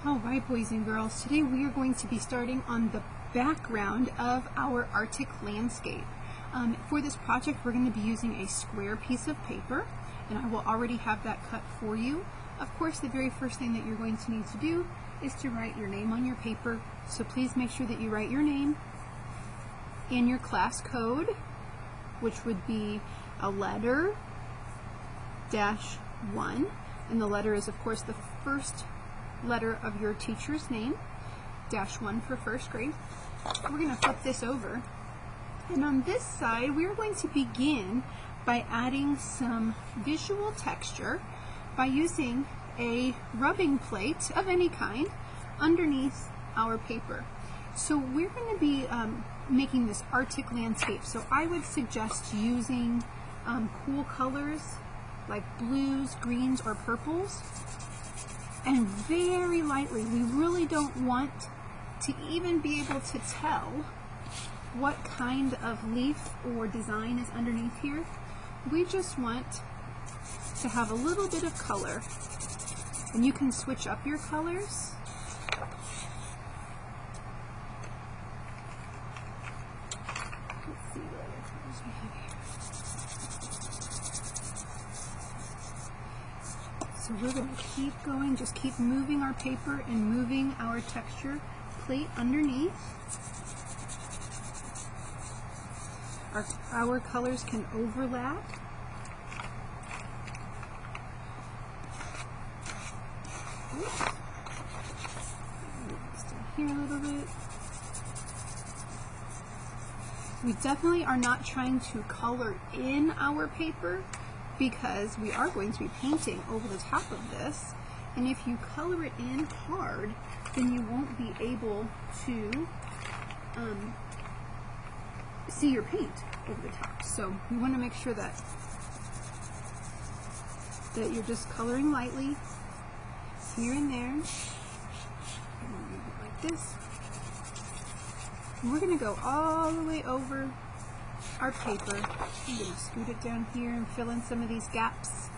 Alright, boys and girls, today we are going to be starting on the background of our Arctic landscape. For this project we're going to be using a square piece of paper, and I will already have that cut for you. Of course, the very first thing that you're going to need to do is to write your name on your paper, so please make sure that you write your name and your class code, which would be a letter -1, and the letter is of course the first letter of your teacher's name, -1 for first grade. We're going to flip this over, and on this side we are going to begin by adding some visual texture by using a rubbing plate of any kind underneath our paper. So we're going to be making this Arctic landscape, so I would suggest using cool colors like blues, greens, or purples. And very lightly, we really don't want to even be able to tell what kind of leaf or design is underneath here. We just want to have a little bit of color, and you can switch up your colors. Let's see what other colors we have here. So we're going to keep going, just keep moving our paper and moving our texture plate underneath. Our colors can overlap. Oops. Down here a little bit. We definitely are not trying to color in our paper, because we are going to be painting over the top of this, and if you color it in hard, then you won't be able to see your paint over the top. So you want to make sure that you're just coloring lightly here and there, like this. And we're going to go all the way over our paper. I'm going to scoot it down here and fill in some of these gaps.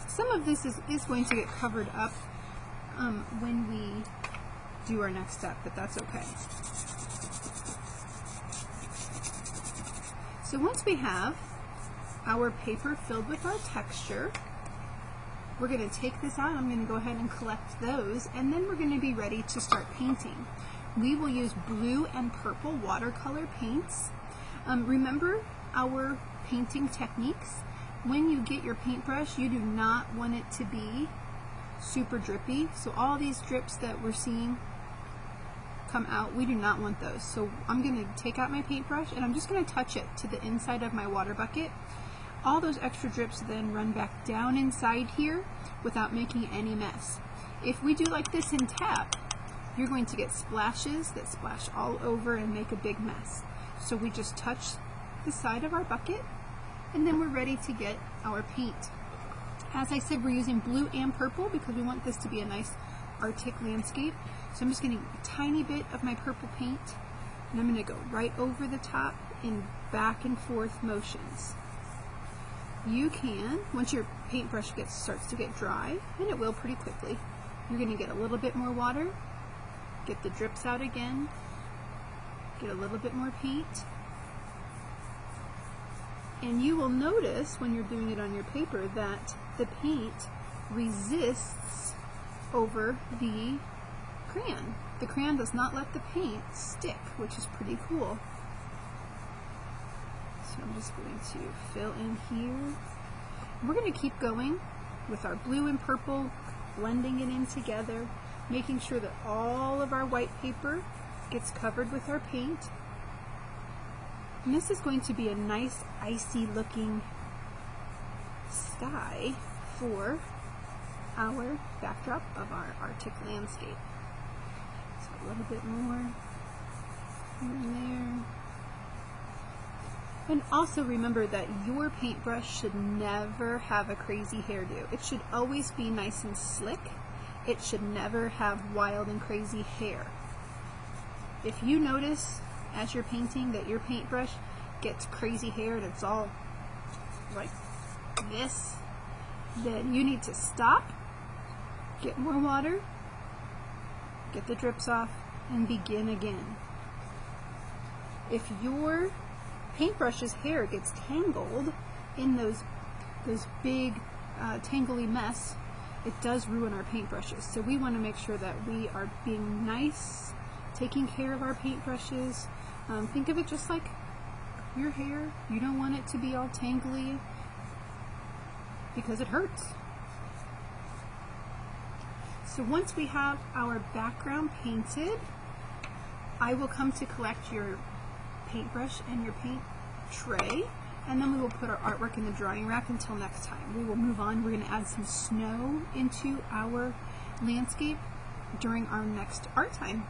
Some of this is going to get covered up when we do our next step, but that's okay. So once we have our paper filled with our texture, we're going to take this out. I'm going to go ahead and collect those, and then we're going to be ready to start painting. We will use blue and purple watercolor paints. Remember our painting techniques. When you get your paintbrush, you do not want it to be super drippy. So all these drips that we're seeing come out, we do not want those. So I'm going to take out my paintbrush and I'm just going to touch it to the inside of my water bucket. All those extra drips then run back down inside here without making any mess. If we do like this and tap, you're going to get splashes that splash all over and make a big mess. So we just touch the side of our bucket, and then we're ready to get our paint. As I said, we're using blue and purple because we want this to be a nice Arctic landscape. So I'm just getting a tiny bit of my purple paint, and I'm going to go right over the top in back and forth motions. You can, once your paintbrush starts to get dry, and it will pretty quickly, you're going to get a little bit more water, get the drips out again, get a little bit more paint, and you will notice when you're doing it on your paper that the paint resists over the crayon. The crayon does not let the paint stick, which is pretty cool. So I'm just going to fill in here. We're going to keep going with our blue and purple, blending it in together, making sure that all of our white paper gets covered with our paint. And this is going to be a nice icy looking sky for our backdrop of our Arctic landscape. So a little bit more here and there. And also remember that your paintbrush should never have a crazy hairdo. It should always be nice and slick. It should never have wild and crazy hair. If you notice as you're painting that your paintbrush gets crazy hair and it's all like this, then you need to stop, get more water, get the drips off, and begin again. If your paintbrush's hair gets tangled in those big tangly mess, it does ruin our paintbrushes. So we want to make sure that we are being nice, taking care of our paintbrushes. Think of it just like your hair. You don't want it to be all tangly because it hurts. So once we have our background painted, I will come to collect your paintbrush and your paint tray, and then we will put our artwork in the drying rack until next time. We will move on. We're going to add some snow into our landscape during our next art time.